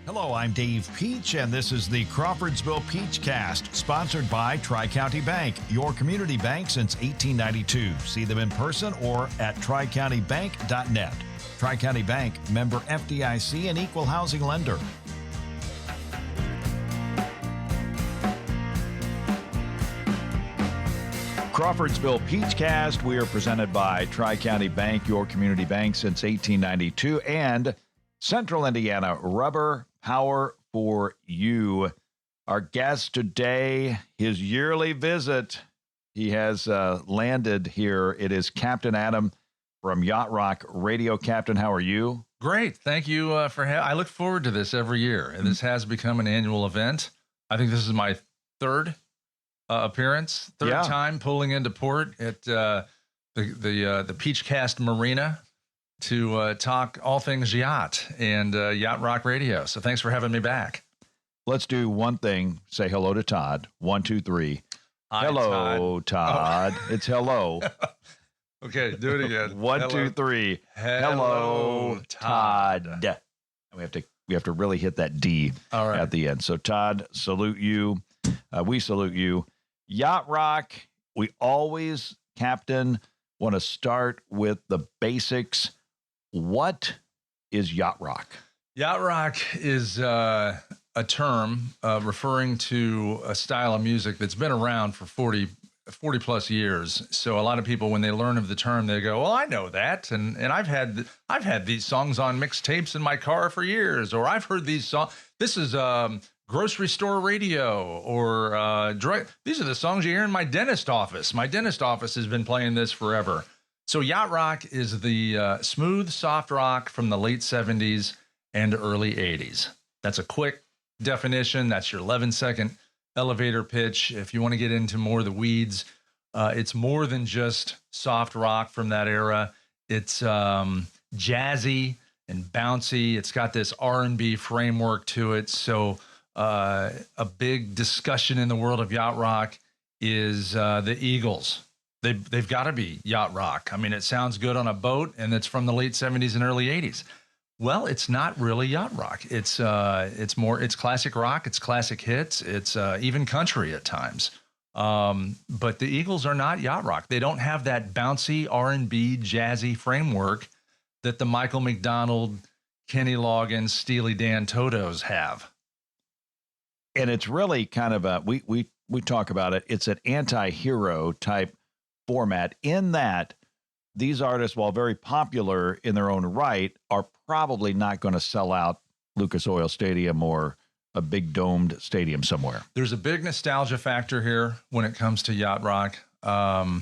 Hello, I'm Dave Peach, and this is the Crawfordsville Peach Cast, sponsored by Tri-County Bank, your community bank since 1892. See them in person or at tricountybank.net. Tri-County Bank, member FDIC, and equal housing lender. Crawfordsville Peach Cast, we are presented by Tri-County Bank, your community bank since 1892, and Central Indiana Rubber Power for You. Our guest today, his yearly visit, he has landed here. It is Captain Adam from Yacht Rock Radio. Captain, how are you? Great. Thank you for having. I look forward to this every year, and this has become an annual event. I think this is my third appearance, third time pulling into port at the Peach Cast Marina to talk all things yacht and Yacht Rock Radio. So thanks for having me back. Let's do one thing. Say hello to Todd. 1, 2, 3. Hi, hello, Todd. Oh. It's hello. Okay, do it again. 1, hello. 2, 3. Hello, Todd. And we have to really hit that D at the end. So Todd, salute you. We salute you. Yacht Rock. We always, Captain, want to start with the basics. What is Yacht Rock? Yacht Rock is a term referring to a style of music that's been around for 40 plus years. So a lot of people, when they learn of the term, they go, well, I know that. And I've had these songs on mixtapes in my car for years, or I've heard these songs. This is grocery store radio, or these are the songs you hear in my dentist office. My dentist office has been playing this forever. So Yacht Rock is the smooth, soft rock from the late 70s and early 80s. That's a quick definition. That's your 11-second elevator pitch. If you want to get into more of the weeds, it's more than just soft rock from that era. It's jazzy and bouncy. It's got this R&B framework to it. So a big discussion in the world of yacht rock is the Eagles. They've got to be yacht rock. I mean, it sounds good on a boat, and it's from the late 70s and early 80s. Well, it's not really yacht rock. It's classic rock. It's classic hits. It's even country at times. But the Eagles are not yacht rock. They don't have that bouncy R&B jazzy framework that the Michael McDonald, Kenny Loggins, Steely Dan Totos have. And it's really kind of we talk about it. It's an anti-hero type format in that these artists, while very popular in their own right, are probably not going to sell out Lucas Oil Stadium or a big domed stadium somewhere. There's a big nostalgia factor here when it comes to yacht rock. Now,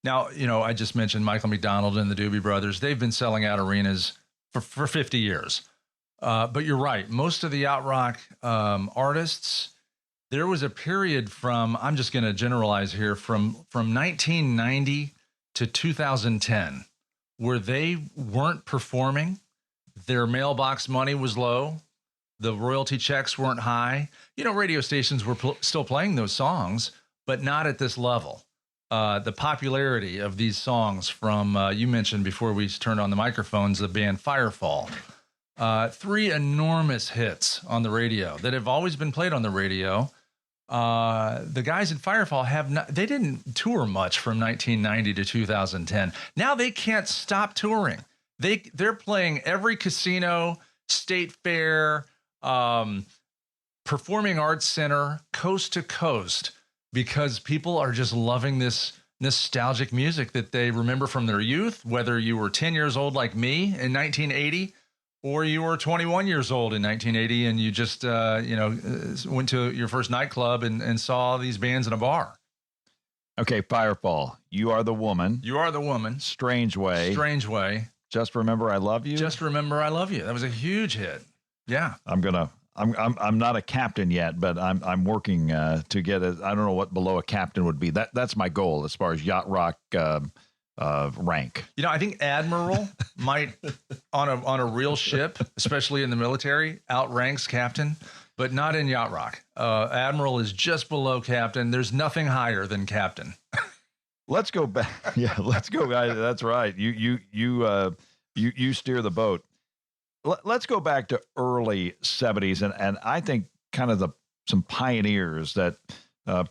I just mentioned Michael McDonald and the Doobie Brothers. They've been selling out arenas for 50 years. But you're right. Most of the yacht rock artists, there was a period from, I'm just going to generalize here, from 1990 to 2010, where they weren't performing. Their mailbox money was low. The royalty checks weren't high. Radio stations were still playing those songs, but not at this level. The popularity of these songs from, you mentioned before we turned on the microphones, the band Firefall. 3 enormous hits on the radio that have always been played on the radio. The guys in Firefall they didn't tour much from 1990 to 2010. Now they can't stop touring. They're playing every casino, state fair, performing arts center, coast to coast, because people are just loving this nostalgic music that they remember from their youth, whether you were 10 years old like me in 1980, or you were 21 years old in 1980 and you just, went to your first nightclub and saw these bands in a bar. Okay, Firefall, You Are the Woman. You Are the Woman. Strange Way. Strange Way. Just Remember I Love You. Just Remember I Love You. That was a huge hit. Yeah. I'm not a captain yet, but I'm working to get I don't know what below a captain would be. That's my goal as far as yacht rock rank. I think admiral might on a real ship, especially in the military, outranks captain, but not in yacht rock. Admiral is just below captain. There's nothing higher than captain. Let's go back. Yeah, let's go. That's right. You steer the boat. let's go back to early 70s, and I think kind of some pioneers that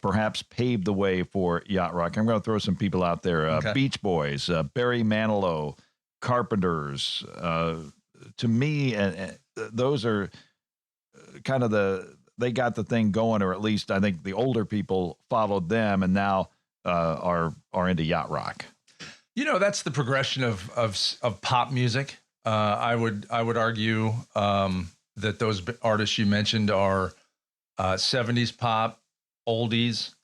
perhaps paved the way for yacht rock. I'm going to throw some people out there. Okay. Beach Boys, Barry Manilow, Carpenters. To me, those are kind of they got the thing going, or at least I think the older people followed them and now are into yacht rock. That's the progression of pop music. I would argue that those artists you mentioned are 70s pop, oldies,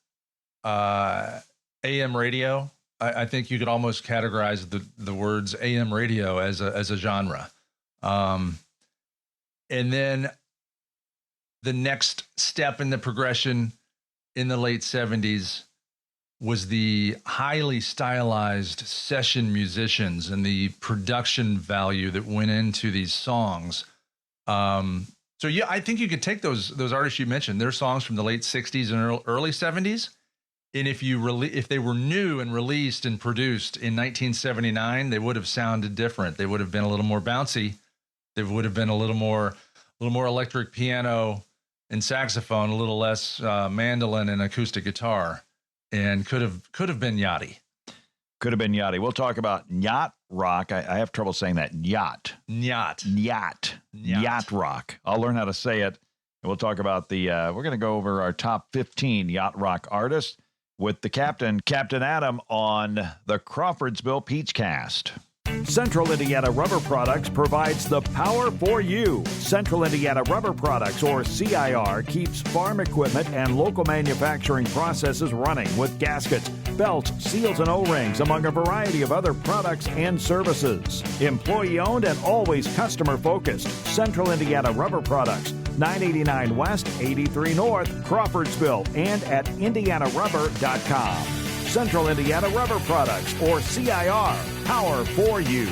AM radio. I think you could almost categorize the words AM radio as a genre. And then the next step in the progression in the late 70s was the highly stylized session musicians and the production value that went into these songs. So yeah, I think you could take those artists you mentioned, their songs from the late 60s and early 70s. And if they were new and released and produced in 1979, they would have sounded different. They would have been a little more bouncy. They would have been a little more electric piano and saxophone, a little less mandolin and acoustic guitar, and could have been yachty. Could have been yachty. We'll talk about yacht rock. I have trouble saying that. Yacht rock. I'll learn how to say it. And we'll talk about we're going to go over our top 15 yacht rock artists with the Captain Adam, on the Crawfordsville Peach Cast. Central Indiana Rubber Products provides the power for you. Central Indiana Rubber Products, or CIR, keeps farm equipment and local manufacturing processes running with gaskets, belts, seals, and O-rings, among a variety of other products and services. Employee-owned and always customer-focused. Central Indiana Rubber Products, 989 West, 83 North, Crawfordsville, and at indianarubber.com. Central Indiana Rubber Products, or CIR, power for you.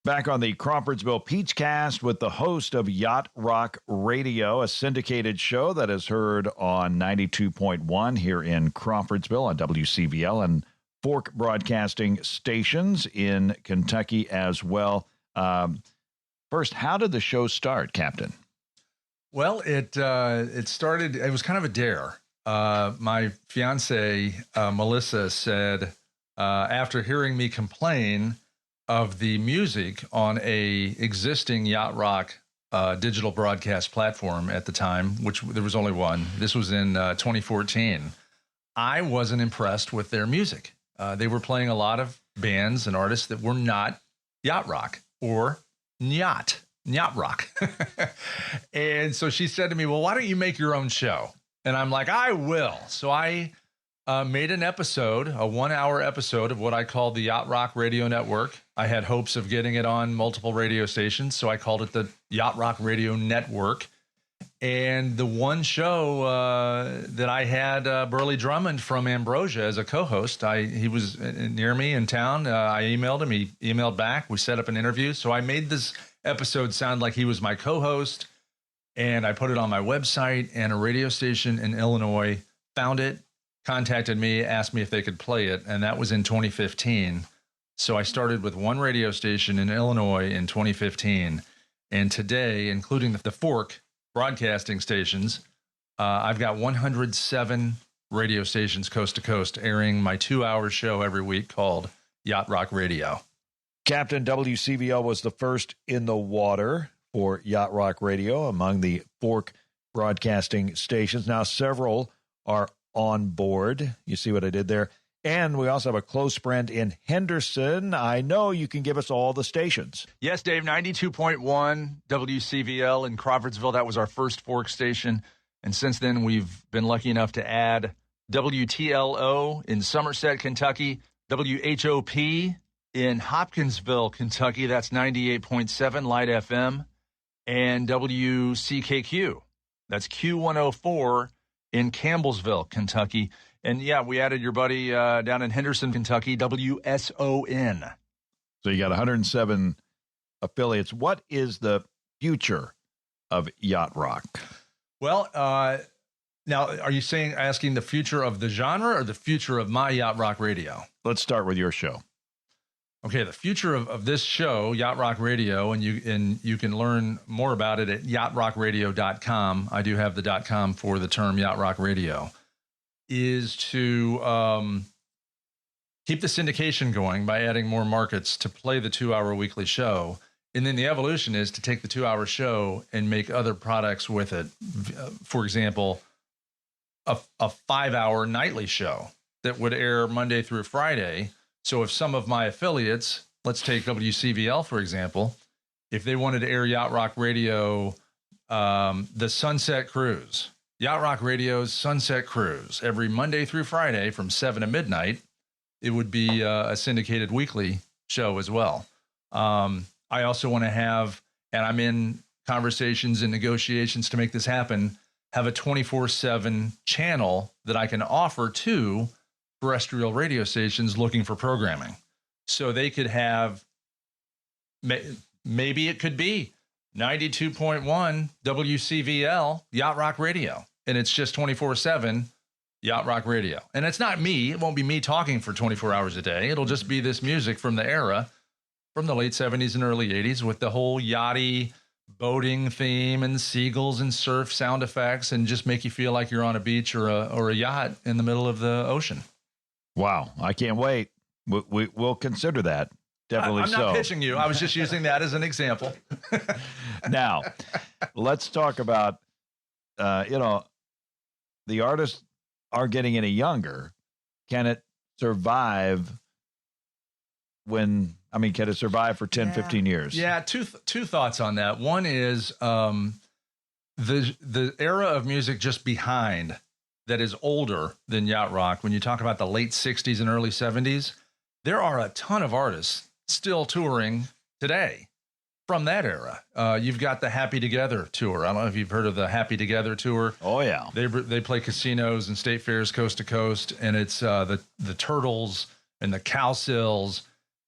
Back on the Crawfordsville Peach Cast with the host of Yacht Rock Radio, a syndicated show that is heard on 92.1 here in Crawfordsville on WCVL and Fork Broadcasting stations in Kentucky as well. First, how did the show start, Captain? Well, it started, it was kind of a dare. My fiance, Melissa, said, after hearing me complain of the music on a existing Yacht Rock digital broadcast platform at the time, which there was only one. This was in 2014. I wasn't impressed with their music. They were playing a lot of bands and artists that were not Yacht Rock or Yacht Rock. And so she said to me, well, why don't you make your own show? And I'm like, I will. So I made an episode, a 1-hour episode of what I called the Yacht Rock Radio Network. I had hopes of getting it on multiple radio stations, so I called it the Yacht Rock Radio Network. And the one show that I had Burley Drummond from Ambrosia as a co-host, he was near me in town. I emailed him. He emailed back. We set up an interview. So I made this episode sound like he was my co-host. And I put it on my website, and a radio station in Illinois found it, contacted me, asked me if they could play it. And that was in 2015. So I started with one radio station in Illinois in 2015. And today, including the Fork broadcasting stations, I've got 107 radio stations coast to coast airing my 2-hour show every week called Yacht Rock Radio. Captain, WCVL was the first in the water for Yacht Rock Radio among the Fork broadcasting stations. Now, several are on board. You see what I did there? And we also have a close friend in Henderson. I know you can give us all the stations. Yes, Dave, 92.1 WCVL in Crawfordsville. That was our first Fork station. And since then, we've been lucky enough to add WTLO in Somerset, Kentucky, WHOP in Hopkinsville, Kentucky. That's 98.7 Light FM. And WCKQ. That's Q104 in Campbellsville, Kentucky. And yeah, we added your buddy down in Henderson, Kentucky, WSON. So you got 107 affiliates. What is the future of Yacht Rock? Well, now, are you asking the future of the genre or the future of my Yacht Rock Radio? Let's start with your show. Okay, the future of this show, Yacht Rock Radio, and you can learn more about it at yachtrockradio.com. I do have the .com for the term Yacht Rock Radio, is to keep the syndication going by adding more markets to play the 2-hour weekly show. And then the evolution is to take the 2-hour show and make other products with it. For example, a 5-hour nightly show that would air Monday through Friday. So if some of my affiliates, let's take WCVL, for example, if they wanted to air Yacht Rock Radio, the Sunset Cruise, Yacht Rock Radio's Sunset Cruise, every Monday through Friday from 7 to midnight, it would be a syndicated weekly show as well. I also want to have, and I'm in conversations and negotiations to make this happen, have a 24/7 channel that I can offer to terrestrial radio stations looking for programming. So they could have, maybe it could be 92.1 WCVL Yacht Rock Radio, and it's just 24/7 Yacht Rock Radio. And it's not me. It won't be me talking for 24 hours a day. It'll just be this music from the era, from the late 70s and early 80s, with the whole yachty boating theme and seagulls and surf sound effects, and just make you feel like you're on a beach or a yacht in the middle of the ocean. Wow. I can't wait. We'll consider that. Definitely. I'm not pitching you. I was just using that as an example. Now, let's talk about, the artists are getting any younger. Can it survive can it survive for 10, 15 years? Yeah. Two thoughts on that. One is the era of music just behind that is older than Yacht Rock. When you talk about the late 60s and early 70s, there are a ton of artists still touring today from that era. You've got the Happy Together tour. I don't know if you've heard of the Happy Together tour. Oh yeah. They play casinos and state fairs coast to coast, and it's the Turtles and the Cowsills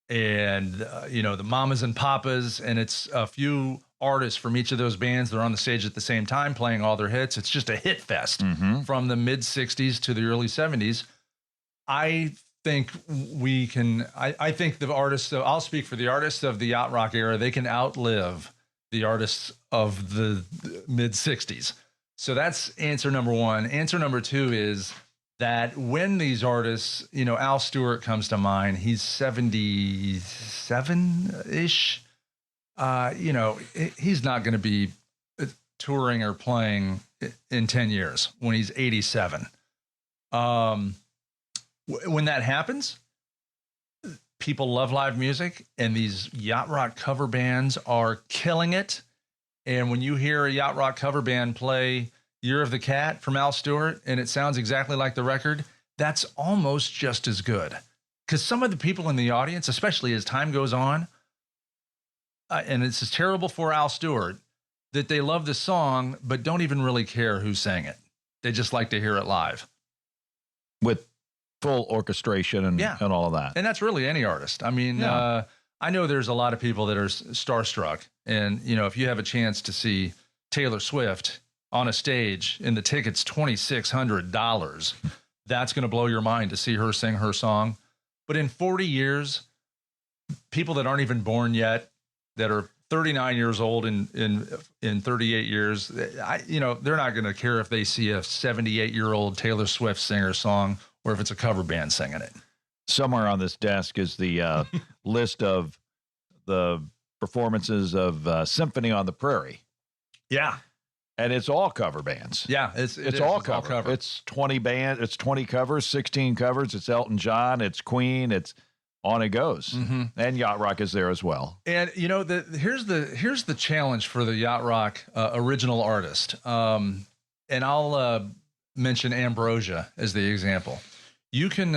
and the Mamas and Papas, and it's a few artists from each of those bands. They're on the stage at the same time playing all their hits. It's just a hit fest from the mid 60s to the early 70s. I think I think the artists, I'll speak for the artists of the Yacht Rock era, they can outlive the artists of the mid 60s. So that's answer number one. Answer number two is that when these artists, Al Stewart comes to mind, he's 77-ish. He's not going to be touring or playing in 10 years when he's 87. When that happens, people love live music, and these Yacht Rock cover bands are killing it. And when you hear a Yacht Rock cover band play Year of the Cat from Al Stewart, and it sounds exactly like the record, that's almost just as good. Because some of the people in the audience, especially as time goes on, and it's as terrible for Al Stewart, that they love the song, but don't even really care who sang it. They just like to hear it live. With full orchestration and all of that. And that's really any artist. I mean, I know there's a lot of people that are starstruck. And, if you have a chance to see Taylor Swift on a stage and the ticket's $2,600, that's going to blow your mind to see her sing her song. But in 40 years, people that aren't even born yet, that are 39 years old in 38 years, they're not going to care if they see a 78-year-old Taylor Swift singer song or if it's a cover band singing it. Somewhere on this desk is the list of the performances of Symphony on the Prairie. Yeah. And it's all cover bands. Yeah, it's all cover. It's 20 covers, 16 covers. It's Elton John, it's Queen, it's on it goes. And Yacht Rock is there as well. And here's the challenge for the Yacht Rock original artist. And I'll mention Ambrosia as the example. You can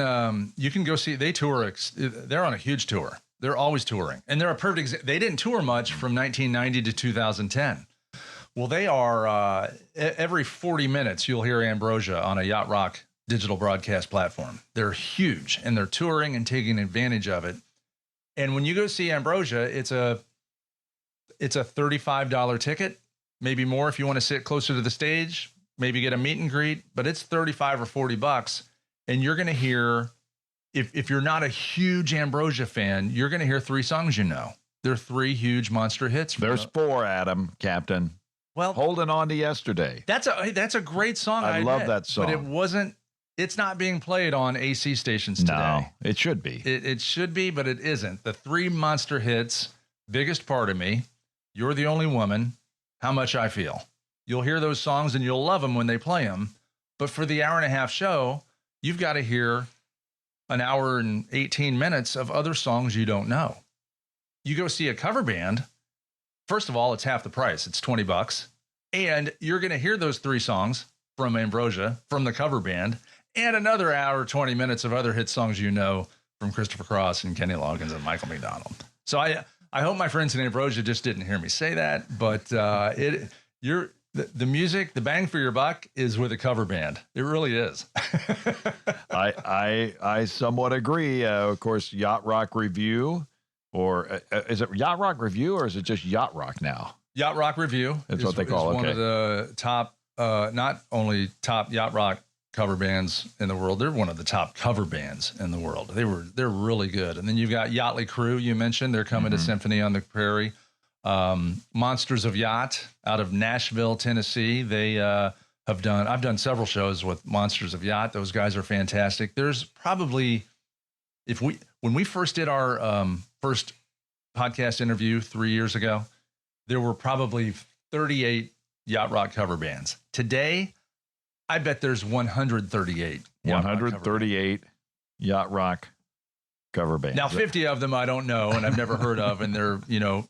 go see, they tour, they're on a huge tour. They're always touring, and they're a perfect they didn't tour much from 1990 to 2010. Well, they are every 40 minutes you'll hear Ambrosia on a Yacht Rock digital broadcast platform. They're huge, and they're touring and taking advantage of it. And when you go see Ambrosia, it's a $35 ticket, maybe more if you want to sit closer to the stage, maybe get a meet and greet, but it's $35 or $40, and you're going to hear if you're not a huge Ambrosia fan, you're going to hear 3 songs you know. They're 3 huge monster hits. There's 4, Adam, Captain. Well, Holding On to Yesterday. That's a great song. I love that song. But it's not being played on AC stations today. No, it should be. It should be, but it isn't. The 3 monster hits, Biggest Part of Me, You're the Only Woman, How Much I Feel. You'll hear those songs and you'll love them when they play them. But for the hour-and-a-half show, you've got to hear an hour and 18 minutes of other songs you don't know. You go see a cover band, first of all, it's half the price. It's $20. And you're going to hear those 3 songs from Ambrosia, from the cover band, and another hour, 20 minutes of other hit songs you know from Christopher Cross and Kenny Loggins and Michael McDonald. So I hope my friends in Ambrosia just didn't hear me say that, but the music, the bang for your buck is with a cover band. It really is. I somewhat agree. Of course, Yacht Rock Review, or is it Yacht Rock Review, or is it just Yacht Rock now? Yacht Rock Review. That's what they call it. One of the top, not only top yacht rock cover bands in the world, they're one of the top cover bands in the world. They're really good. And then you've got Yachtly Crew, you mentioned. They're coming to Symphony on the Prairie. Monsters of Yacht out of Nashville, Tennessee. They I've done several shows with Monsters of Yacht. Those guys are fantastic. There's probably, when we first did our first podcast interview 3 years ago, there were probably 38 yacht rock cover bands. Today, I bet there's 138. 138 yacht rock cover bands. Now, 50 of them I don't know and I've never heard of, and they're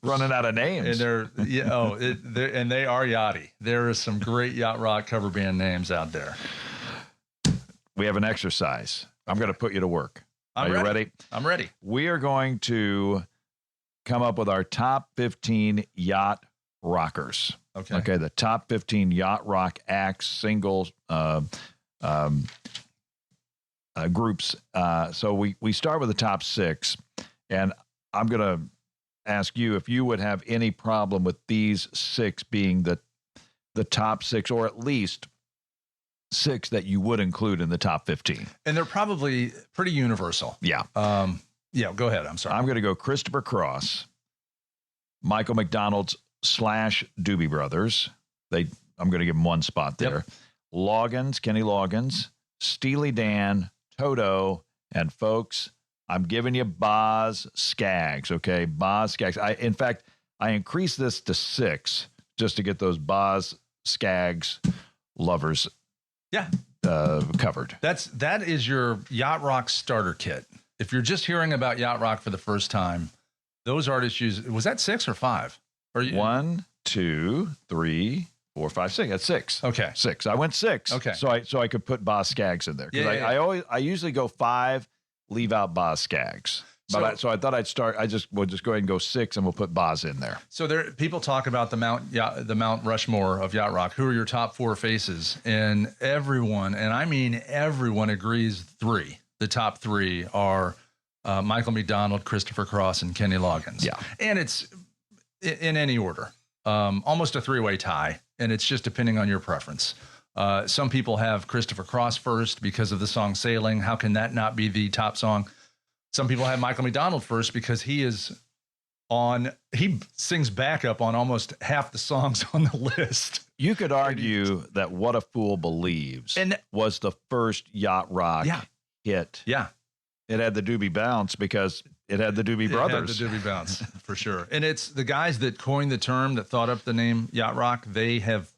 running out of names. And and they are yachty. There is some great yacht rock cover band names out there. We have an exercise. I'm going to put you to work. Are you ready? I'm ready. We are going to come up with our top 15 yacht rockers. Okay. The top 15 yacht rock acts, singles, groups. So we start with the top 6, and I'm going to ask you if you would have any problem with these 6 being the top 6, or at least 6 that you would include in the top 15. And they're probably pretty universal. Yeah. Yeah, go ahead. I'm sorry. I'm going to go Christopher Cross, Michael McDonald's / Doobie Brothers. I'm going to give them one spot there. Yep. Kenny Loggins, Steely Dan, Toto, and folks, I'm giving you Boz Scaggs. Okay, Boz Scaggs. In fact, I increased this to 6 just to get those Boz Scaggs lovers. Covered. That is your yacht rock starter kit. If you're just hearing about yacht rock for the first time, those artists use. Was that 6 or 5? Or 1, 2, 3, 4, 5, 6. That's 6. Okay, 6. I went 6. Okay, so I could put Boz Scaggs in there, because I usually go 5, leave out Boz Scaggs. But so I thought I'd start. We'll just go ahead and go 6, and we'll put Boz in there. So people talk about the Mount Rushmore of yacht rock. Who are your top 4 faces? And everyone, and I mean everyone, agrees 3. The top 3 are Michael McDonald, Christopher Cross, and Kenny Loggins. Yeah, and it's in any order, almost a 3-way tie, and it's just depending on your preference. Some people have Christopher Cross first because of the song Sailing. How can that not be the top song? Some people have Michael McDonald first because he sings backup on almost half the songs on the list. You could argue that What a Fool Believes was the first yacht rock hit. Yeah. It had the Doobie Bounce because it had the Doobie Brothers. It had the Doobie Bounce, for sure. And it's the guys that coined the term, that thought up the name yacht rock. They have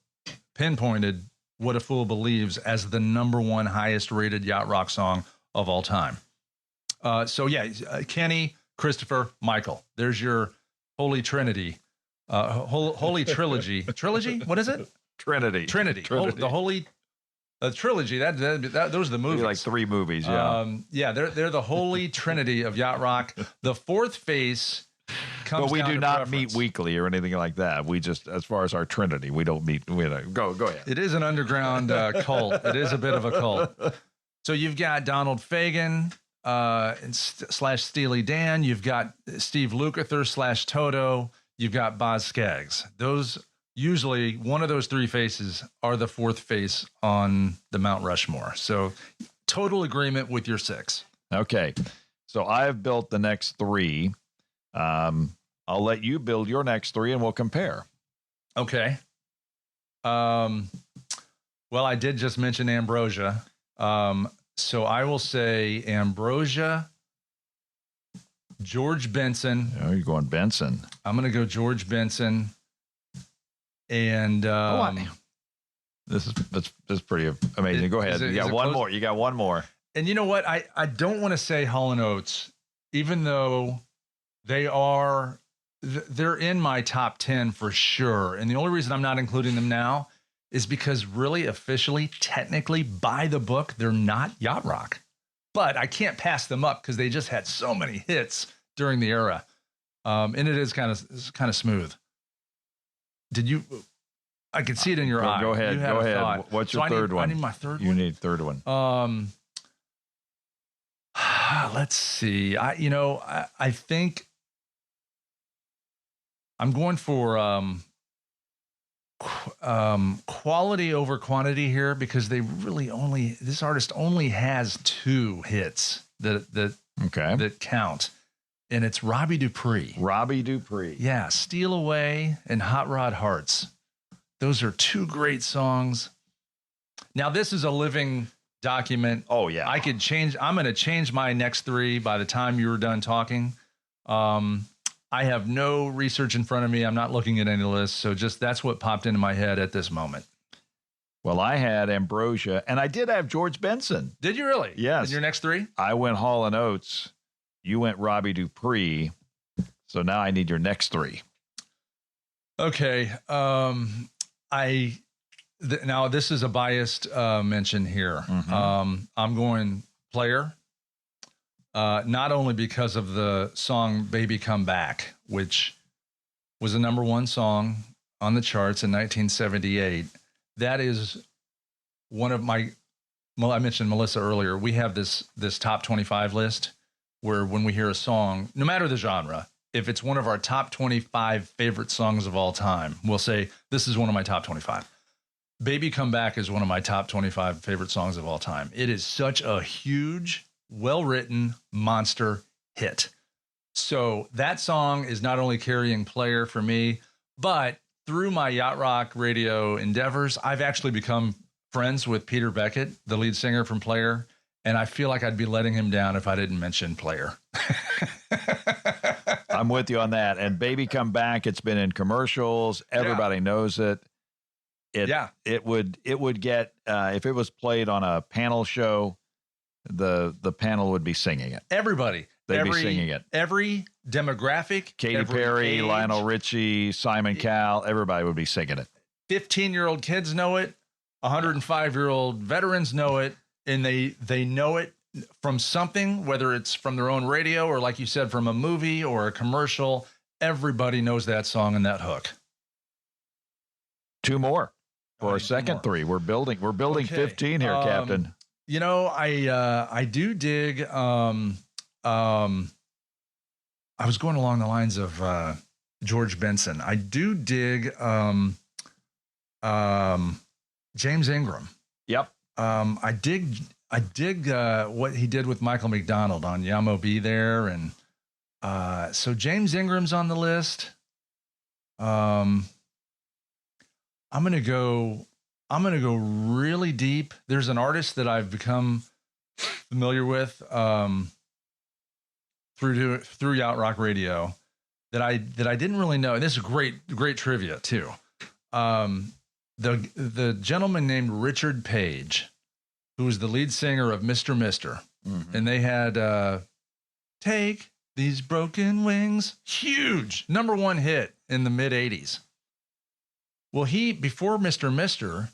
pinpointed What a Fool Believes as the #1 highest rated yacht rock song of all time. Kenny, Christopher, Michael. There's your holy trinity, holy trilogy. Trilogy? What is it? Trinity. The holy trilogy. That those are the movies. Like 3 movies. Yeah. They're the holy trinity of yacht rock. The 4th face comes. But we do not preference. meet weekly or anything like that. We just, as far as our trinity, we don't meet. Go ahead. It is an underground cult. It is a bit of a cult. So you've got Donald Fagen. / Steely Dan. You've got Steve Lukather / Toto. You've got Boz Scaggs. Those, usually one of those 3 faces are the 4th face on the Mount Rushmore. So total agreement with your 6. Okay. So I've built the next three. I'll let you build your next three and we'll compare. Okay. Well, I did just mention Ambrosia. So I will say Ambrosia, George Benson. Oh, you're going Benson. I'm going to go George Benson. And this is pretty amazing. Go ahead. You got one more. You got one more. And you know what? I don't want to say Hall & Oates, even though they're in my top 10 for sure. And the only reason I'm not including them now is because really, officially, technically, by the book, they're not yacht rock. But I can't pass them up because they just had so many hits during the era. And it is kind of smooth. Did you? I could see it in your eye. Go ahead. Go ahead. What's your third one? I need my third one. You need third one. Let's see. I think I'm going for quality over quantity here because this artist only has 2 hits that count, and it's Robbie Dupree. Robbie Dupree. Yeah, Steal Away and Hot Rod Hearts. Those are 2 great songs. Now this is a living document. Oh yeah. I'm going to change my next 3 by the time you were done talking. I have no research in front of me. I'm not looking at any lists. So that's what popped into my head at this moment. Well, I had Ambrosia and I did have George Benson. Did you really? Yes. In your next 3? I went Hall & Oates. You went Robbie Dupree. So now I need your next 3. Okay. Now this is a biased mention here. Mm-hmm. I'm going Player, not only because of the song "Baby Come Back," which was a #1 song on the charts in 1978. That is one of my. Well, I mentioned Melissa earlier. We have this top 25 list where when we hear a song, no matter the genre, if it's one of our top 25 favorite songs of all time, we'll say this is one of my top 25. Baby Come Back is one of my top 25 favorite songs of all time. It is such a huge, well-written monster hit. So that song is not only carrying Player for me, but through my Yacht Rock radio endeavors, I've actually become friends with Peter Beckett, the lead singer from Player, and I feel like I'd be letting him down if I didn't mention Player. I'm with you on that. And Baby Come Back, it's been in commercials. Everybody knows it. It would get if it was played on a panel show, the panel would be singing it. Everybody. They'd be singing it. Every demographic. Katy Perry, age, Lionel Richie, Simon Cowell, everybody would be singing it. 15-year-old kids know it. 105-year-old veterans know it. And they know it from something, whether it's from their own radio or, like you said, from a movie or a commercial. Everybody knows that song and that hook. 2 more for our second 3. We're building okay. 15 here, Captain. I do dig. I was going along the lines of George Benson. I do dig James Ingram. Yep. I dig what he did with Michael McDonald on Yamo Be There, and so James Ingram's on the list. I'm gonna go really deep. There's an artist that I've become familiar with through Yacht Rock Radio that I didn't really know. And this is great trivia too. The gentleman named Richard Page, who was the lead singer of Mr. Mister, mm-hmm. and they had Take These Broken Wings, huge #1 hit in the mid 80s. Well, before Mr. Mister,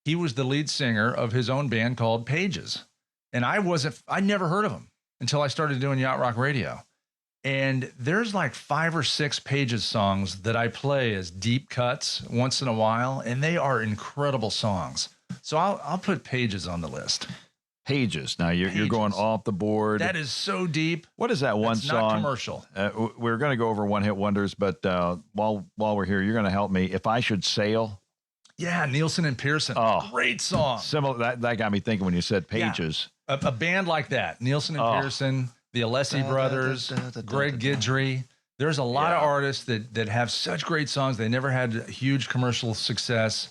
he was the lead singer of his own band called Pages. And I'd never heard of him until I started doing Yacht Rock Radio. And there's like 5 or 6 Pages songs that I play as deep cuts once in a while, and they are incredible songs. So I'll put Pages on the list. Pages. Now you're going off the board. That is so deep. What is that one song? Not commercial. We're going to go over one-hit wonders, but while we're here, you're going to help me. If I Should Sail. Yeah, Nielsen and Pearson. Oh, great song. Similar. That got me thinking when you said Pages. a band like that, Nielsen and Pearson, the Alessi brothers, Greg Guidry. There's a lot of artists that have such great songs. They never had huge commercial success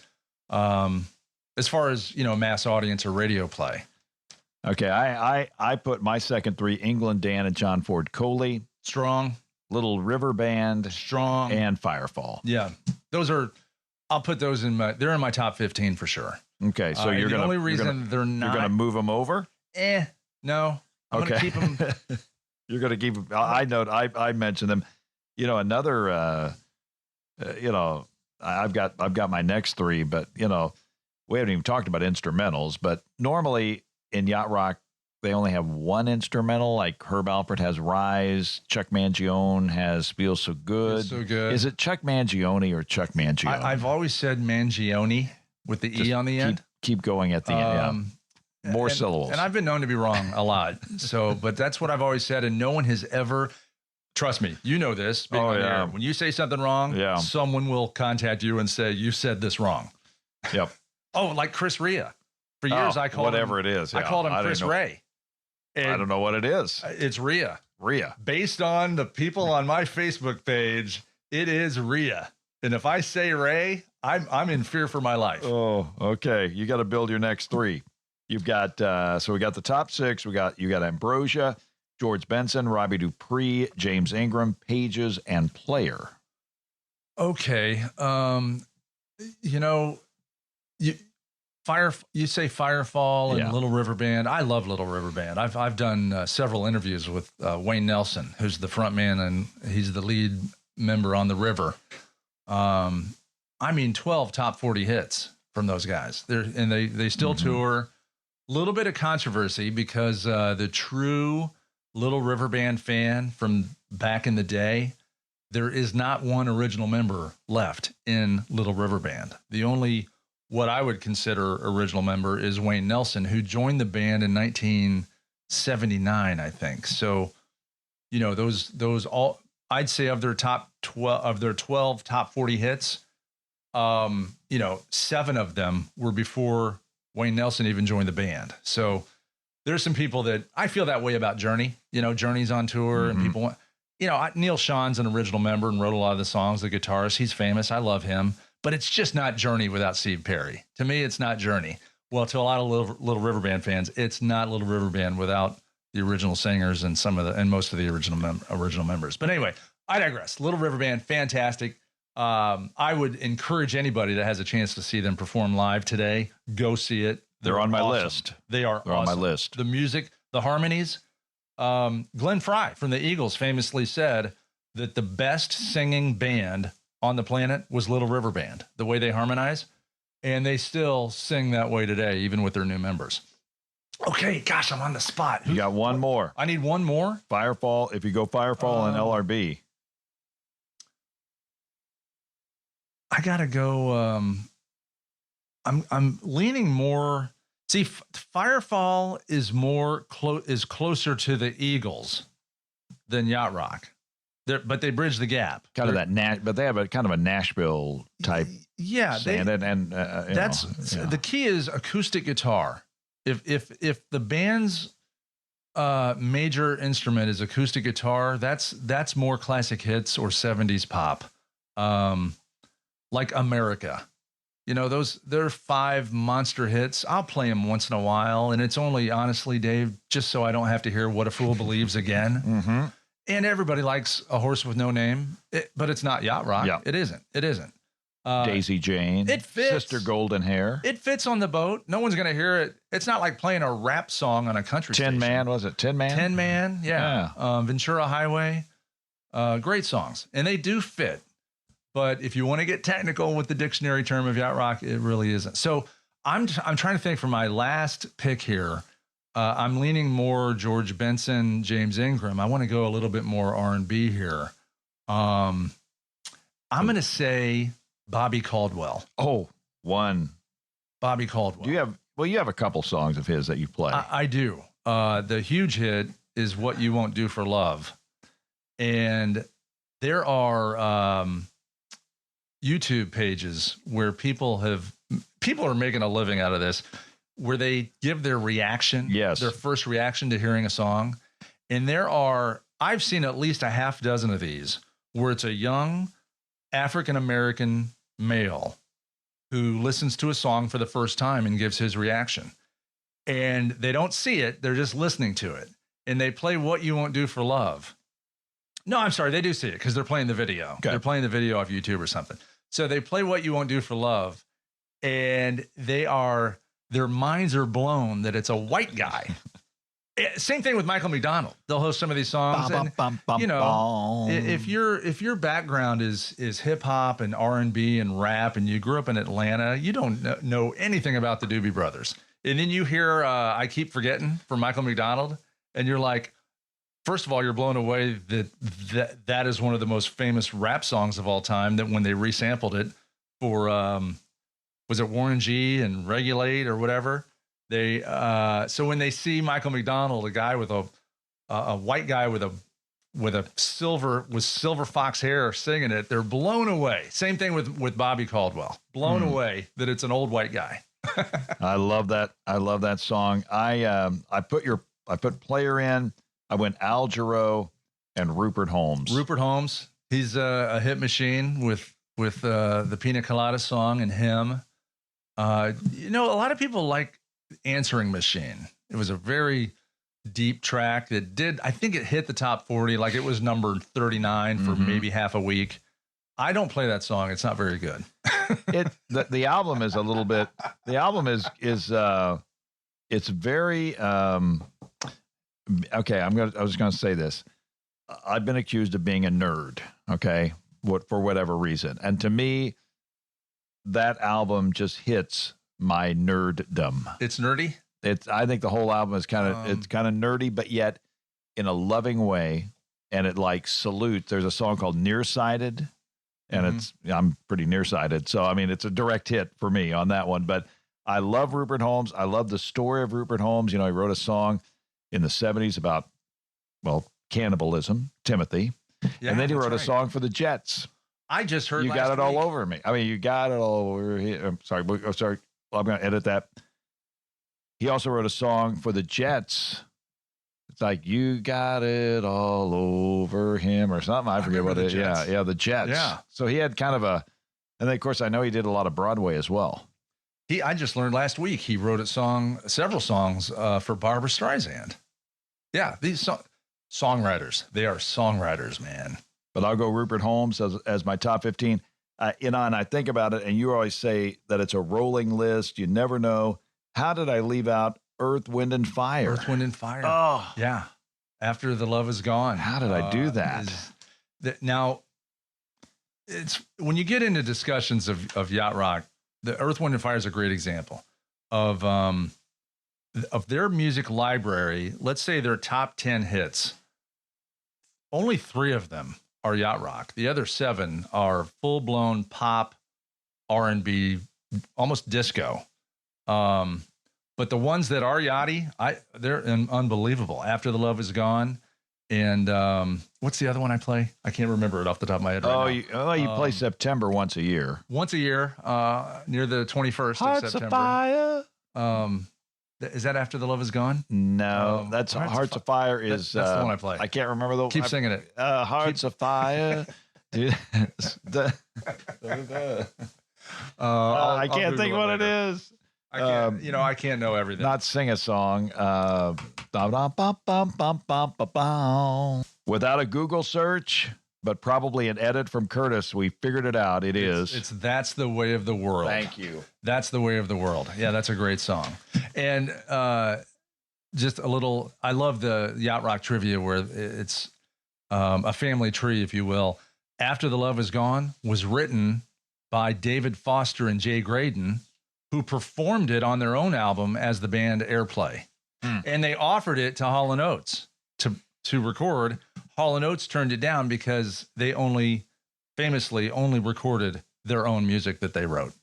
as far as, mass audience or radio play. Okay, I put my second three, England Dan and John Ford Coley. Strong. Little River Band. Strong. And Firefall. Yeah. I'll put those they're in my top 15 for sure. Okay, so they're not. You're going to move them over? No. I'm going to keep them. You're going to keep them. I mentioned them. Another, I've got my next three, but, we haven't even talked about instrumentals, but normally in Yacht Rock, they only have one instrumental, like Herb Alpert has Rise, Chuck Mangione has Feel So Good. Feel So Good. Is it Chuck Mangione or Chuck Mangione? I've always said Mangione with the E on the end. Keep going at the end, yeah. More syllables. And I've been known to be wrong a lot. But that's what I've always said, and no one has ever, trust me, you know this. When you say something wrong, someone will contact you and say, you said this wrong. Yep. Like Chris Rea. For years, I called whatever him, it is. I called him Chris Ray. I don't know what it is. It's Rhea. Rhea. Based on the people on my Facebook page, it is Rhea. And if I say Ray, I'm in fear for my life. Oh, okay. You got to build your next three. You've got so we got the top six. You got Ambrosia, George Benson, Robbie Dupree, James Ingram, Pages, and Player. Okay. You say Firefall and Little River Band. I love Little River Band. I've done several interviews with Wayne Nelson, who's the front man, and he's the lead member on The River. 12 top 40 hits from those guys. They still tour. A little bit of controversy because the true Little River Band fan from back in the day, there is not one original member left in Little River Band. The only what I would consider original member is Wayne Nelson, who joined the band in 1979, I think. So, those all, I'd say of their 12 top 40 hits, 7 of them were before Wayne Nelson even joined the band. So there's some people that I feel that way about Journey. Journey's on tour and people want, Neil Sean's an original member and wrote a lot of the songs, the guitarist. He's famous. I love him. But it's just not Journey without Steve Perry. To me, it's not Journey. Well, to a lot of Little River Band fans, it's not Little River Band without the original singers and most of the original members. But anyway, I digress. Little River Band, fantastic. I would encourage anybody that has a chance to see them perform live today, go see it. They're on my list. They're awesome. On my list. The music, the harmonies. Glenn Frey from the Eagles famously said that the best singing band on the planet was Little River Band, the way they harmonize, and they still sing that way today, even with their new members. Okay, gosh, I'm on the spot. You got one more. I need one more. Firefall. If you go Firefall and LRB, I gotta go. I'm leaning more. See, Firefall is closer to the Eagles than Yacht Rock. But they bridge the gap. But they have a kind of a Nashville type. Yeah, the key is acoustic guitar. If the band's major instrument is acoustic guitar, that's more classic hits or 70s pop, like America. They're 5 monster hits. I'll play them once in a while, and it's only, honestly, Dave, just so I don't have to hear What a Fool Believes again. Mm-hmm. And everybody likes A Horse with No Name, but it's not Yacht Rock. Yeah. It isn't. Daisy Jane. It fits. Sister Golden Hair. It fits on the boat. No one's going to hear it. It's not like playing a rap song on a country station. Tin Man, was it? Tin Man? Tin Man, yeah. Ventura Highway. Great songs. And they do fit. But if you want to get technical with the dictionary term of Yacht Rock, it really isn't. So I'm trying to think for my last pick here. I'm leaning more George Benson, James Ingram. I want to go a little bit more R&B here. I'm going to say Bobby Caldwell. Oh, one. Bobby Caldwell. You have a couple songs of his that you play. I do. The huge hit is What You Won't Do for Love. And there are YouTube pages where people are making a living out of this. where they give their reaction, Yes. their first reaction to hearing a song. And I've seen at least a half dozen of these where it's a young African-American male who listens to a song for the first time and gives his reaction. And they don't see it. They're just listening to it. And they play What You Won't Do for Love. No, I'm sorry. They do see it because they're playing the video. Okay. They're playing the video off YouTube or something. So they play What You Won't Do for Love. And their minds are blown that it's a white guy. Same thing with Michael McDonald. They'll host some of these songs. If your background is hip hop and R&B and rap, and you grew up in Atlanta, you don't know anything about the Doobie Brothers. And then you hear I Keep Forgetting from Michael McDonald, and you're like, first of all, you're blown away that is one of the most famous rap songs of all time. That when they resampled it for was it Warren G and Regulate or whatever. So when they see Michael McDonald, a guy with a white guy with silver fox hair singing it, they're blown away. Same thing with Bobby Caldwell, blown away that it's an old white guy. I love that. I love that song. I put Player in. I went Al Jarreau and Rupert Holmes. Rupert Holmes, he's a hit machine with the Pina Colada song and him. A lot of people like Answering Machine. It was a very deep track that I think it hit the top 40, like it was number 39 for maybe half a week. I don't play that song. It's not very good. The album is a little bit, the album is it's very, okay. I was going to say this. I've been accused of being a nerd. Okay. For whatever reason. And to me, that album just hits my nerddom. It's nerdy. I think the whole album is kind of it's kind of nerdy, but yet in a loving way. And it like salutes. There's a song called Nearsighted, and I'm pretty nearsighted, so I mean it's a direct hit for me on that one. But I love Rupert Holmes. I love the story of Rupert Holmes. He wrote a song in the 70s about cannibalism, Timothy, and then he wrote a song for the Jets. I just heard You Got It All Over Me. I mean, You Got It All Over Here. I'm sorry. I'm going to edit that. He also wrote a song for the Jets. It's like, You Got It All Over Him or something. I forget what it is. Yeah, the Jets. Yeah. So he had kind of and then, of course, I know he did a lot of Broadway as well. I just learned last week he wrote several songs for Barbra Streisand. Yeah, these songwriters. They are songwriters, man. But I'll go Rupert Holmes as my top 15. And I think about it, and you always say that it's a rolling list. You never know. How did I leave out Earth, Wind, and Fire? Earth, Wind, and Fire. Oh. Yeah. After the Love Is Gone. How did I do that? Now, it's when you get into discussions of Yacht Rock, the Earth, Wind, and Fire is a great example of their music library. Let's say their top 10 hits. Only 3 of them are Yacht Rock. The other 7 are full-blown pop, R&B, almost disco. But the ones that are Yachty, they're unbelievable. After the Love Is Gone, and what's the other one I play? I can't remember it off the top of my head right now. You play September once a year. Once a year, near the 21st Hearts of September. Of Fire. Is that After the Love Is Gone? No, that's Hearts of Fire is that's the one I play. I can't remember the. Keep singing it. Hearts of Fire. Dude, I can't think what it is. I can't know everything. Not sing a song. Without a Google search, but probably an edit from Curtis, we figured it out. It's That's the Way of the World. Thank you. That's the Way of the World. Yeah, that's a great song. And just a little, I love the Yacht Rock trivia where it's a family tree, if you will. After the Love Is Gone was written by David Foster and Jay Graydon, who performed it on their own album as the band Airplay. And they offered it to Hall & Oates to record. Hall & Oates turned it down because they famously only recorded their own music that they wrote.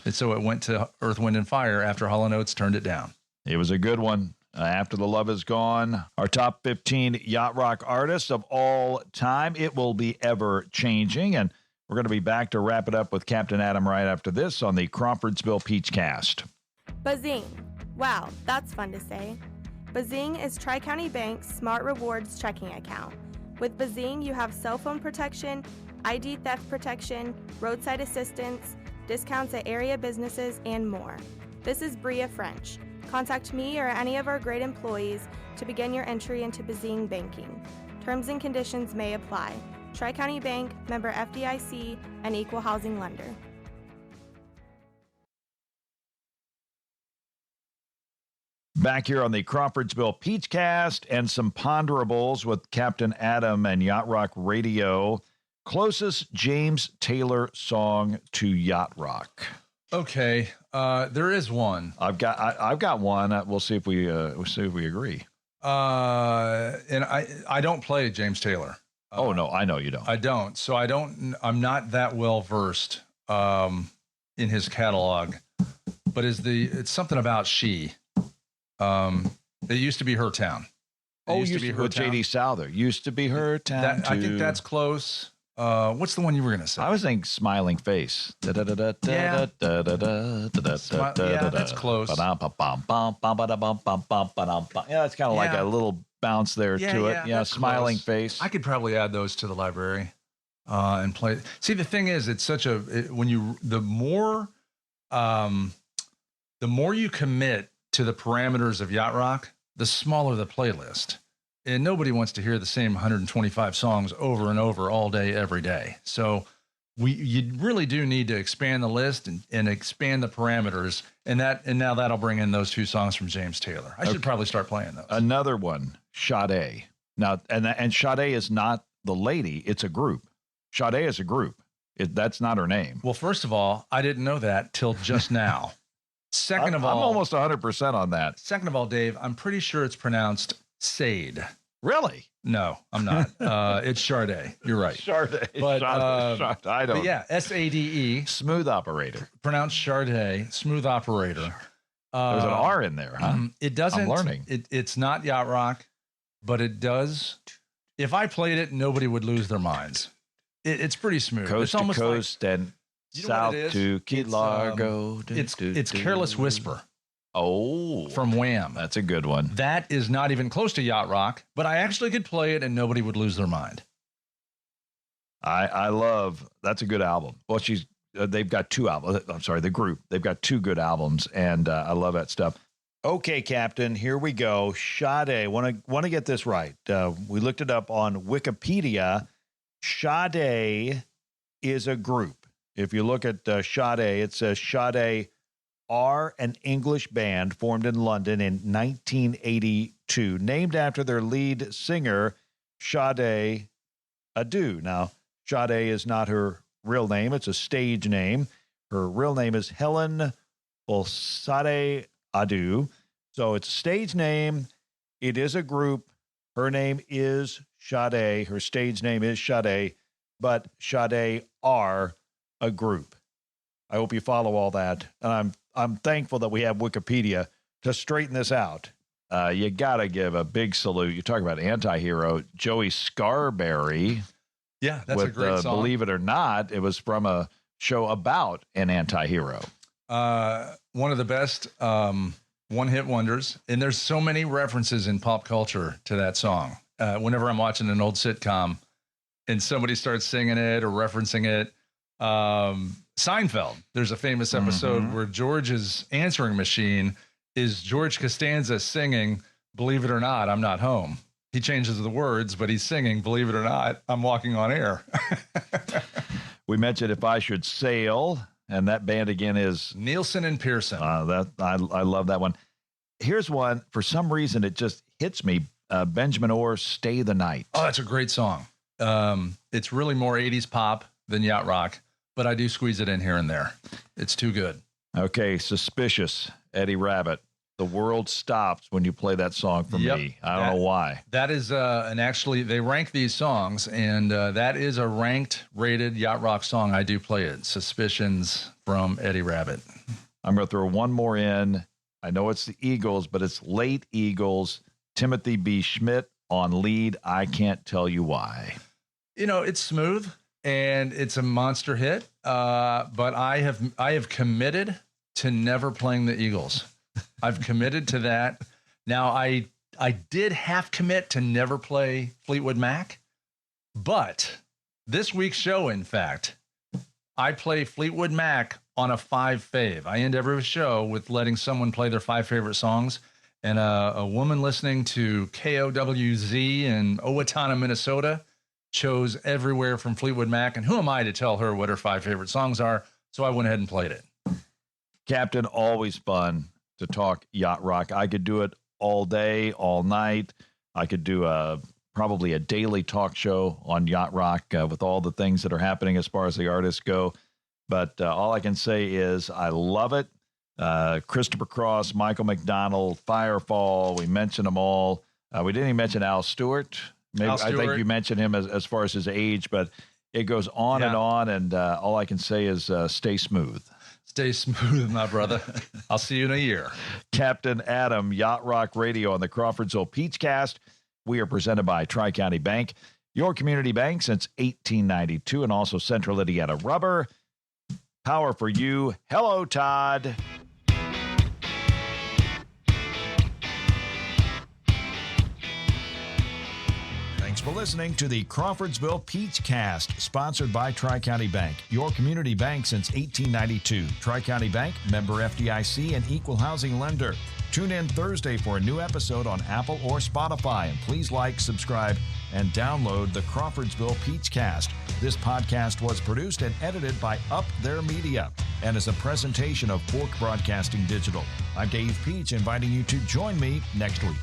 And so it went to Earth, Wind, and Fire after Hall & Oates turned it down. It was a good one. After the Love Is Gone, our top 15 Yacht Rock artists of all time. It will be ever changing. And we're going to be back to wrap it up with Captain Adam right after this on the Crawfordsville Peach Cast. Bazing, Wow, that's fun to say. Bazing is Tri-County Bank's Smart Rewards checking account. With Bazing, you have cell phone protection, ID theft protection, roadside assistance, discounts at area businesses, and more. This is Bria French. Contact me or any of our great employees to begin your entry into Bazing banking. Terms and conditions may apply. Tri-County Bank, member FDIC, and equal housing lender. Back here on the Crawfordsville Peach Cast and some ponderables with Captain Adam and Yacht Rock Radio. Closest James Taylor song to Yacht Rock. Okay, there is one. I've got one. We'll see if we agree. And I don't play James Taylor. Oh no, I know you don't. I don't. So I'm not that well versed in his catalog. But it's something about She. It used to be her town. Used to be her town. J.D. Souther. Used to be her town. I think that's close. What's the one you were going to say? I was thinking Smiling Face. Yeah, that's close. Yeah, it's kind of like a little bounce there to it. Yeah, Smiling Face. I could probably add those to the library and play. See, the thing is, it's such a the more you commit to the parameters of Yacht Rock, the smaller the playlist. And nobody wants to hear the same 125 songs over and over all day, every day. So you really do need to expand the list and expand the parameters. And now that'll bring in those two songs from James Taylor. I should probably start playing those. Another one, Sade. Now, and Sade is not the lady, it's a group. Sade is a group. That's not her name. Well, first of all, I didn't know that till just now. Second of all, I'm almost 100% on that. Second of all, Dave, I'm pretty sure it's pronounced Sade. Really? No, I'm not. It's Sade. You're right. Sade. But, Sade. I don't. But yeah, Sade. Smooth operator. Pronounced Sade. Smooth operator. There's an R in there, huh? It doesn't. I'm learning. It's not Yacht Rock, but it does. If I played it, nobody would lose their minds. It's pretty smooth. Coast it's almost to coast and south to Key Largo. It's Careless Whisper. Oh, from Wham. That's a good one. That is not even close to Yacht Rock, but I actually could play it and nobody would lose their mind. I love, that's a good album. Well, they've got two albums. I'm sorry, the group. They've got two good albums, and I love that stuff. Okay, Captain, here we go. Sade. Want to get this right. We looked it up on Wikipedia. Sade is a group. If you look at Sade, it says Sade are an English band formed in London in 1982, named after their lead singer, Sade Adu. Now, Sade is not her real name. It's a stage name. Her real name is Helen Sade Adu. So it's a stage name. It is a group. Her name is Sade. Her stage name is Sade, but Sade are a group. I hope you follow all that. And I'm thankful that we have Wikipedia to straighten this out. You got to give a big salute. You talk about anti-hero, Joey Scarberry. Yeah, that's a great song. Believe It or Not, it was from a show about an anti-hero. One of the best one-hit wonders. And there's so many references in pop culture to that song. Whenever I'm watching an old sitcom and somebody starts singing it or referencing it, Seinfeld, there's a famous episode where George's answering machine is George Costanza singing, "Believe It or Not, I'm Not Home." He changes the words, but he's singing, "Believe it or not, I'm walking on air." We mentioned If I Should Sail, and that band again is Nielsen and Pearson. I love that one. Here's one. For some reason, it just hits me. Benjamin Orr's "Stay the Night." Oh, that's a great song. It's really more 80s pop than Yacht Rock, but I do squeeze it in here and there. It's too good. Okay, Suspicious, Eddie Rabbitt. The world stops when you play that song for me. I don't know why. That is, and actually they rank these songs, and that is a rated Yacht Rock song. I do play it. Suspicions from Eddie Rabbitt. I'm going to throw one more in. I know it's the Eagles, but it's late Eagles. Timothy B. Schmidt on lead. I Can't Tell You Why. You know, it's smooth and it's a monster hit. But I have committed to never playing the Eagles. I've committed to that. Now, I did half commit to never play Fleetwood Mac, but this week's show, in fact, I play Fleetwood Mac on a 5 fave. I end every show with letting someone play their 5 favorite songs. And a woman listening to KOWZ in Owatonna, Minnesota, chose Everywhere from Fleetwood Mac. And who am I to tell her what her 5 favorite songs are? So I went ahead and played it. Captain, always fun to talk yacht rock. I could do it all day, all night. I could do probably a daily talk show on Yacht Rock with all the things that are happening as far as the artists go. But all I can say is I love it. Christopher Cross, Michael McDonald, Firefall, we mentioned them all. We didn't even mention Al Stewart. Maybe Al Stewart. I think you mentioned him as far as his age, but it goes on and on, and all I can say is stay smooth. Stay smooth, my brother. I'll see you in a year. Captain Adam, Yacht Rock Radio on the Crawfordsville Peach Cast. We are presented by Tri-County Bank, your community bank since 1892, and also Central Indiana Rubber. Power for you. Hello, Todd. Thanks for listening to the Crawfordsville Peach Cast, sponsored by Tri-County Bank, your community bank since 1892. Tri-County Bank, member FDIC, and equal housing lender. Tune in Thursday for a new episode on Apple or Spotify, and please like, subscribe, and download the Crawfordsville Peach Cast. This podcast was produced and edited by Up There Media and is a presentation of Fork Broadcasting Digital. I'm Dave Peach, inviting you to join me next week.